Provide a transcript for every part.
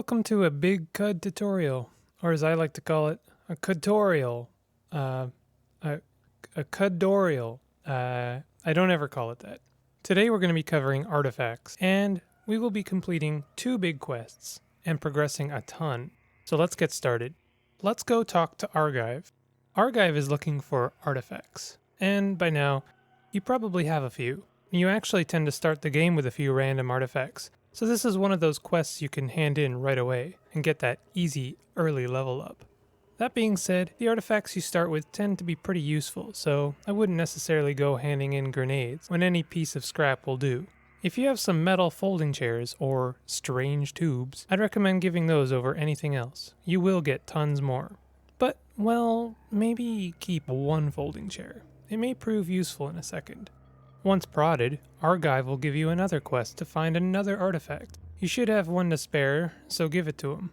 Welcome to a big CUD tutorial, or as I like to call it, a CUDtorial. A CUDdorial. I don't ever call it that. Today we're going to be covering artifacts, and we will be completing 2 big quests and progressing a ton. So let's get started. Let's go talk to Argive. Argive is looking for artifacts, and by now, you probably have a few. You actually tend to start the game with a few random artifacts, so this is one of those quests you can hand in right away and get that easy early level up. That being said, the artifacts you start with tend to be pretty useful, so I wouldn't necessarily go handing in grenades when any piece of scrap will do. If you have some metal folding chairs or strange tubes, I'd recommend giving those over anything else. You will get tons more. But, well, maybe keep one folding chair. It may prove useful in a second. Once prodded, Argive will give you another quest to find another artifact. You should have one to spare, so give it to him.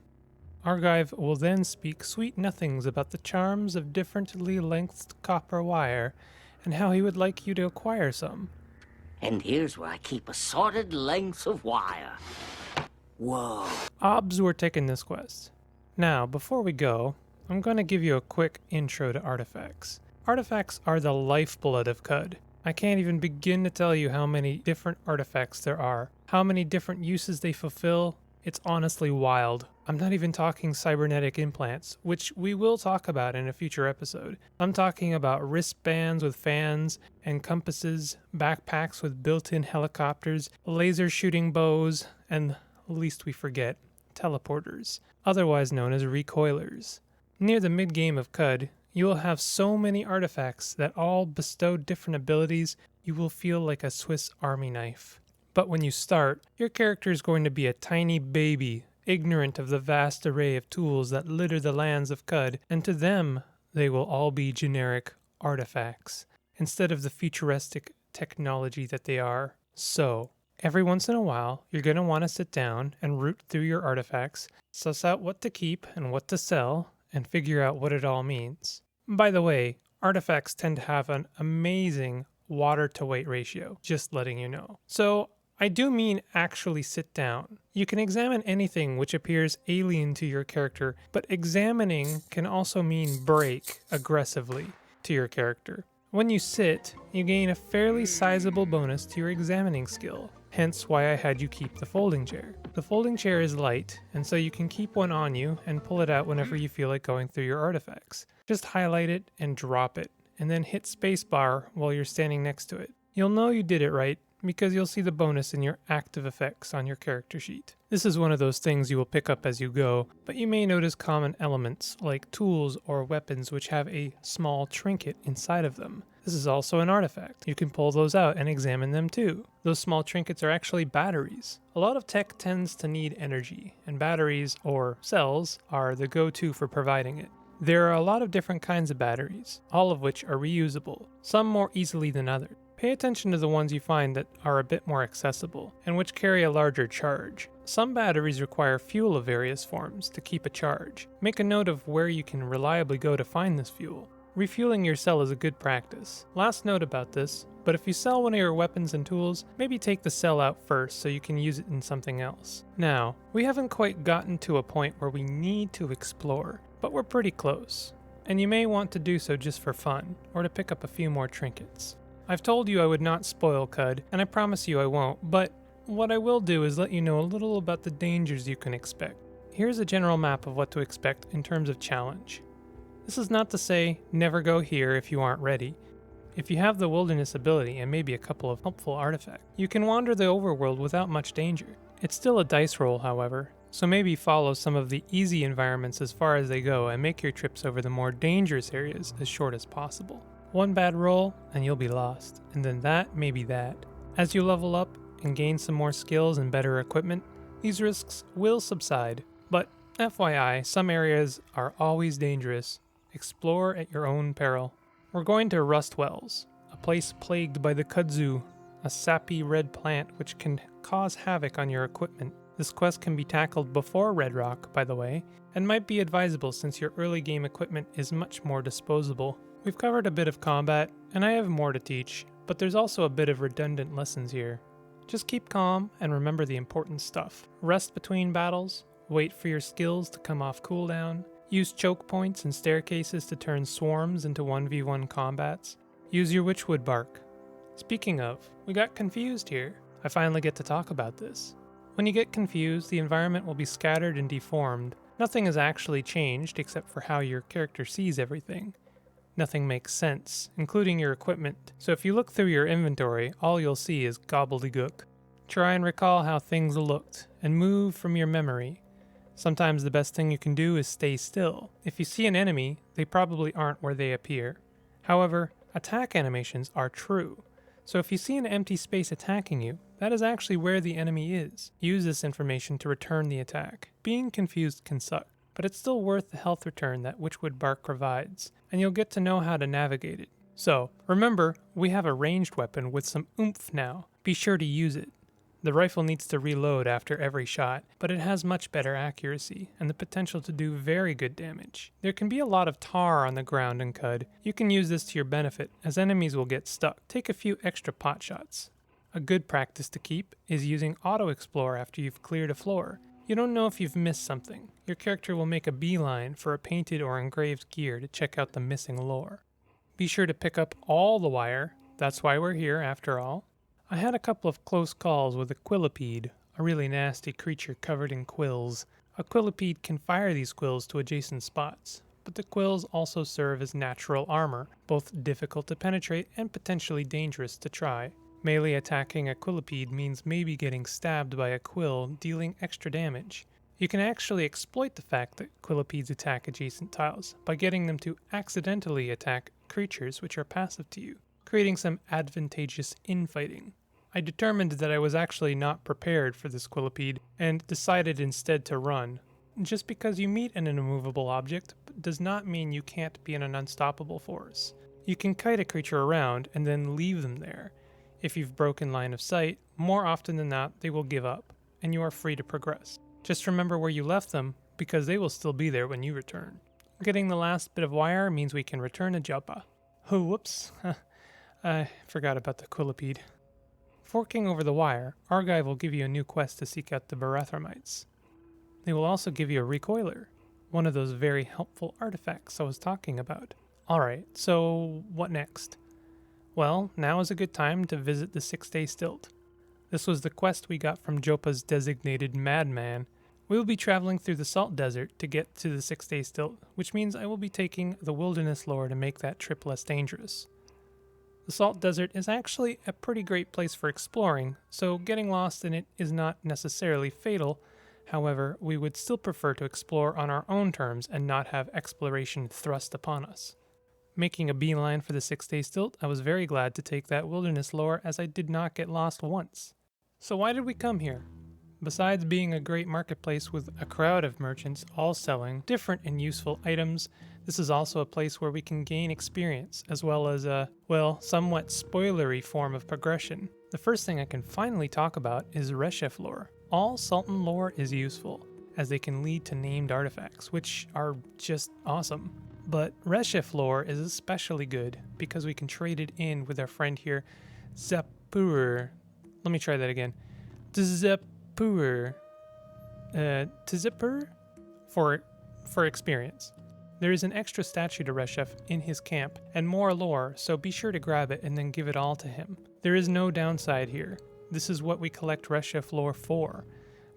Argive will then speak sweet nothings about the charms of differently lengthed copper wire, and how he would like you to acquire some. And here's where I keep assorted lengths of wire. Whoa. Obs were taking this quest. Now, before we go, I'm going to give you a quick intro to artifacts. Artifacts are the lifeblood of CUD. I can't even begin to tell you how many different artifacts there are, how many different uses they fulfill. It's honestly wild. I'm not even talking cybernetic implants, which we will talk about in a future episode. I'm talking about wristbands with fans and compasses, backpacks with built-in helicopters, laser shooting bows, and least we forget, teleporters, otherwise known as recoilers. Near the mid-game of CUD, you will have so many artifacts that all bestow different abilities, you will feel like a Swiss Army knife. But when you start, your character is going to be a tiny baby, ignorant of the vast array of tools that litter the lands of CUD, and to them, they will all be generic artifacts, instead of the futuristic technology that they are. So, every once in a while, you're going to want to sit down and root through your artifacts, suss out what to keep and what to sell, and figure out what it all means. By the way, artifacts tend to have an amazing water to weight ratio, just letting you know. So, I do mean actually sit down. You can examine anything which appears alien to your character, but examining can also mean break aggressively to your character. When you sit, you gain a fairly sizable bonus to your examining skill, hence why I had you keep the folding chair. The folding chair is light, and so you can keep one on you and pull it out whenever you feel like going through your artifacts. Just highlight it and drop it, and then hit spacebar while you're standing next to it. You'll know you did it right, because you'll see the bonus in your active effects on your character sheet. This is one of those things you will pick up as you go, but you may notice common elements like tools or weapons which have a small trinket inside of them. This is also an artifact. You can pull those out and examine them too. Those small trinkets are actually batteries. A lot of tech tends to need energy, and batteries, or cells, are the go-to for providing it. There are a lot of different kinds of batteries, all of which are reusable, some more easily than others. Pay attention to the ones you find that are a bit more accessible, and which carry a larger charge. Some batteries require fuel of various forms to keep a charge. Make a note of where you can reliably go to find this fuel. Refueling your cell is a good practice. Last note about this, but if you sell one of your weapons and tools, maybe take the cell out first so you can use it in something else. Now, we haven't quite gotten to a point where we need to explore, but we're pretty close. And you may want to do so just for fun, or to pick up a few more trinkets. I've told you I would not spoil CUD, and I promise you I won't, but what I will do is let you know a little about the dangers you can expect. Here's a general map of what to expect in terms of challenge. This is not to say never go here if you aren't ready. If you have the wilderness ability and maybe a couple of helpful artifacts, you can wander the overworld without much danger. It's still a dice roll, however, so maybe follow some of the easy environments as far as they go and make your trips over the more dangerous areas as short as possible. One bad roll and you'll be lost, and then that may be that. As you level up and gain some more skills and better equipment, these risks will subside, but FYI, some areas are always dangerous. Explore at your own peril. We're going to Rust Wells, a place plagued by the kudzu, a sappy red plant which can cause havoc on your equipment. This quest can be tackled before Red Rock, by the way, and might be advisable since your early game equipment is much more disposable. We've covered a bit of combat, and I have more to teach, but there's also a bit of redundant lessons here. Just keep calm and remember the important stuff. Rest between battles, wait for your skills to come off cooldown, use choke points and staircases to turn swarms into 1v1 combats, use your witchwood bark. Speaking of, we got confused here. I finally get to talk about this. When you get confused, the environment will be scattered and deformed. Nothing has actually changed except for how your character sees everything. Nothing makes sense, including your equipment, so if you look through your inventory, all you'll see is gobbledygook. Try and recall how things looked, and move from your memory. Sometimes the best thing you can do is stay still. If you see an enemy, they probably aren't where they appear. However, attack animations are true. So if you see an empty space attacking you, that is actually where the enemy is. Use this information to return the attack. Being confused can suck, but it's still worth the health return that Witchwood Bark provides, and you'll get to know how to navigate it. So, remember, we have a ranged weapon with some oomph now. Be sure to use it. The rifle needs to reload after every shot, but it has much better accuracy, and the potential to do very good damage. There can be a lot of tar on the ground in Qud. You can use this to your benefit, as enemies will get stuck. Take a few extra pot shots. A good practice to keep is using auto-explore after you've cleared a floor. You don't know if you've missed something. Your character will make a beeline for a painted or engraved gear to check out the missing lore. Be sure to pick up all the wire. That's why we're here, after all. I had a couple of close calls with a quillipede, a really nasty creature covered in quills. A quillipede can fire these quills to adjacent spots, but the quills also serve as natural armor, both difficult to penetrate and potentially dangerous to try. Melee attacking a quillipede means maybe getting stabbed by a quill, dealing extra damage. You can actually exploit the fact that quillipedes attack adjacent tiles by getting them to accidentally attack creatures which are passive to you, creating some advantageous infighting. I determined that I was actually not prepared for this quillipede and decided instead to run. Just because you meet an immovable object does not mean you can't be in an unstoppable force. You can kite a creature around and then leave them there. If you've broken line of sight, more often than not they will give up, and you are free to progress. Just remember where you left them, because they will still be there when you return. Getting the last bit of wire means we can return to Joppa. Oh, whoops. I forgot about the quillipede. Forking over the wire, Argive will give you a new quest to seek out the Barathromites. They will also give you a recoiler, one of those very helpful artifacts I was talking about. Alright, so what next? Well, now is a good time to visit the 6-day Stilt. This was the quest we got from Joppa's designated madman. We will be traveling through the Salt Desert to get to the 6-day Stilt, which means I will be taking the Wilderness lore to make that trip less dangerous. The Salt Desert is actually a pretty great place for exploring, so getting lost in it is not necessarily fatal. However, we would still prefer to explore on our own terms and not have exploration thrust upon us. Making a beeline for the 6-day Stilt, I was very glad to take that Wilderness lore as I did not get lost once. So why did we come here? Besides being a great marketplace with a crowd of merchants all selling different and useful items, this is also a place where we can gain experience, as well as a, well, somewhat spoilery form of progression. The first thing I can finally talk about is Reshef lore. All Sultan lore is useful, as they can lead to named artifacts, which are just awesome. But Reshef lore is especially good, because we can trade it in with our friend here, Zapur. Let me try that again. Tzipur for experience. There is an extra statue to Reshef in his camp, and more lore, so be sure to grab it and then give it all to him. There is no downside here. This is what we collect Reshef lore for.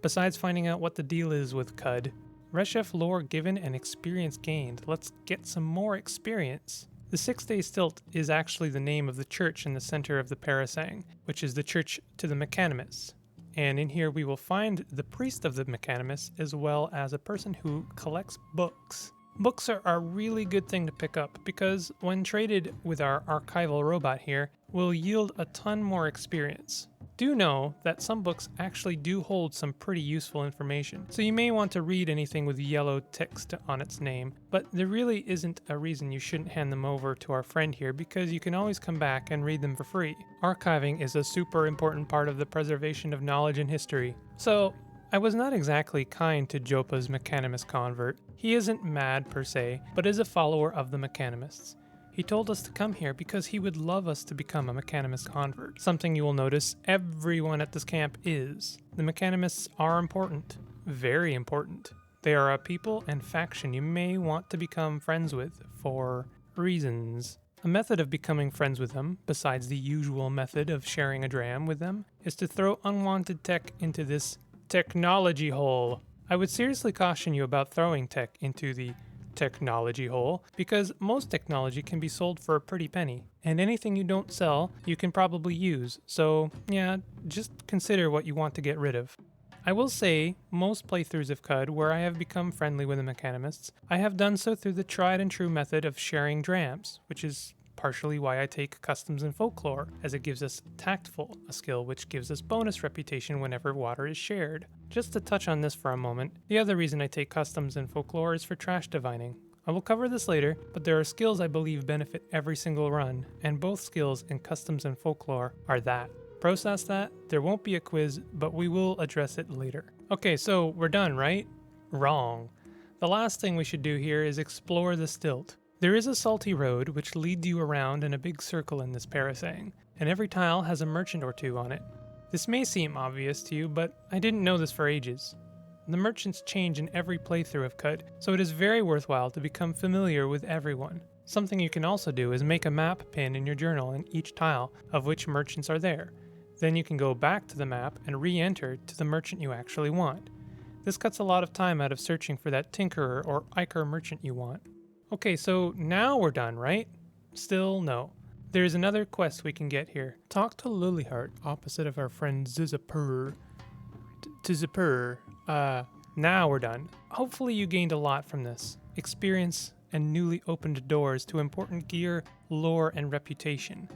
Besides finding out what the deal is with Qud, Reshef lore given and experience gained. Let's get some more experience. The 6-day Stilt is actually the name of the church in the center of the Parasang, which is the church to the Mechanimus. And in here we will find the priest of the Mechanimus, as well as a person who collects books. Books are a really good thing to pick up, because when traded with our archival robot here, will yield a ton more experience. Do know that some books actually do hold some pretty useful information, so you may want to read anything with yellow text on its name, but there really isn't a reason you shouldn't hand them over to our friend here, because you can always come back and read them for free. Archiving is a super important part of the preservation of knowledge and history. So, I was not exactly kind to Joppa's Mechanimus convert. He isn't mad per se, but is a follower of the Mechanimists. He told us to come here because he would love us to become a Mechanimist convert, something you will notice everyone at this camp is. The Mechanimists are important, very important. They are a people and faction you may want to become friends with for reasons. A method of becoming friends with them, besides the usual method of sharing a dram with them, is to throw unwanted tech into this technology hole. I would seriously caution you about throwing tech into the technology hole, because most technology can be sold for a pretty penny, and anything you don't sell, you can probably use, so yeah, just consider what you want to get rid of. I will say, most playthroughs of CUD where I have become friendly with the mechanimists, I have done so through the tried and true method of sharing drams, which is partially why I take customs and folklore, as it gives us tactful, a skill which gives us bonus reputation whenever water is shared. Just to touch on this for a moment, the other reason I take customs and folklore is for trash divining. I will cover this later, but there are skills I believe benefit every single run, and both skills in customs and folklore are that. Process that, there won't be a quiz, but we will address it later. Okay, so we're done, right? Wrong. The last thing we should do here is explore the Stilt. There is a salty road which leads you around in a big circle in this parasang, and every tile has a merchant or two on it. This may seem obvious to you, but I didn't know this for ages. The merchants change in every playthrough of CUD, so it is very worthwhile to become familiar with everyone. Something you can also do is make a map pin in your journal in each tile of which merchants are there. Then you can go back to the map and re-enter to the merchant you actually want. This cuts a lot of time out of searching for that tinkerer or iker merchant you want. Okay, so now we're done, right? Still no. There's another quest we can get here. Talk to Lilyheart, opposite of our friend Zizapur. Tizapur. Now we're done. Hopefully you gained a lot from this. Experience and newly opened doors to important gear, lore, and reputation.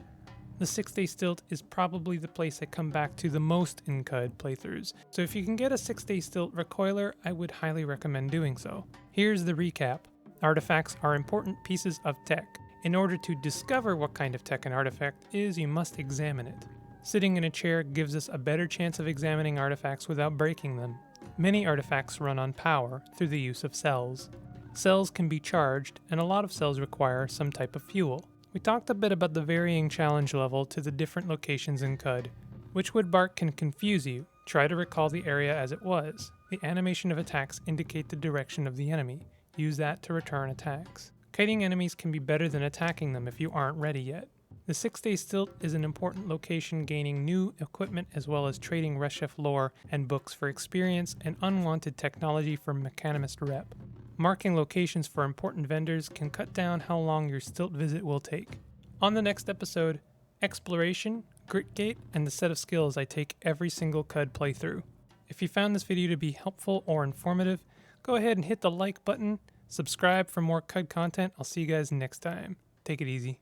The 6-day Stilt is probably the place I come back to the most in CUD playthroughs, so if you can get a 6-day Stilt recoiler, I would highly recommend doing so. Here's the recap. Artifacts are important pieces of tech. In order to discover what kind of tech an artifact is, you must examine it. Sitting in a chair gives us a better chance of examining artifacts without breaking them. Many artifacts run on power through the use of cells. Cells can be charged, and a lot of cells require some type of fuel. We talked a bit about the varying challenge level to the different locations in CUD. Witchwood bark can confuse you. Try to recall the area as it was. The animation of attacks indicate the direction of the enemy. Use that to return attacks. Kiting enemies can be better than attacking them if you aren't ready yet. The 6-day Stilt is an important location, gaining new equipment as well as trading Reshef lore and books for experience and unwanted technology for Mechanimist rep. Marking locations for important vendors can cut down how long your Stilt visit will take. On the next episode, exploration, Gritgate, and the set of skills I take every single CUD playthrough. If you found this video to be helpful or informative, go ahead and hit the like button, subscribe for more CUD content. I'll see you guys next time. Take it easy.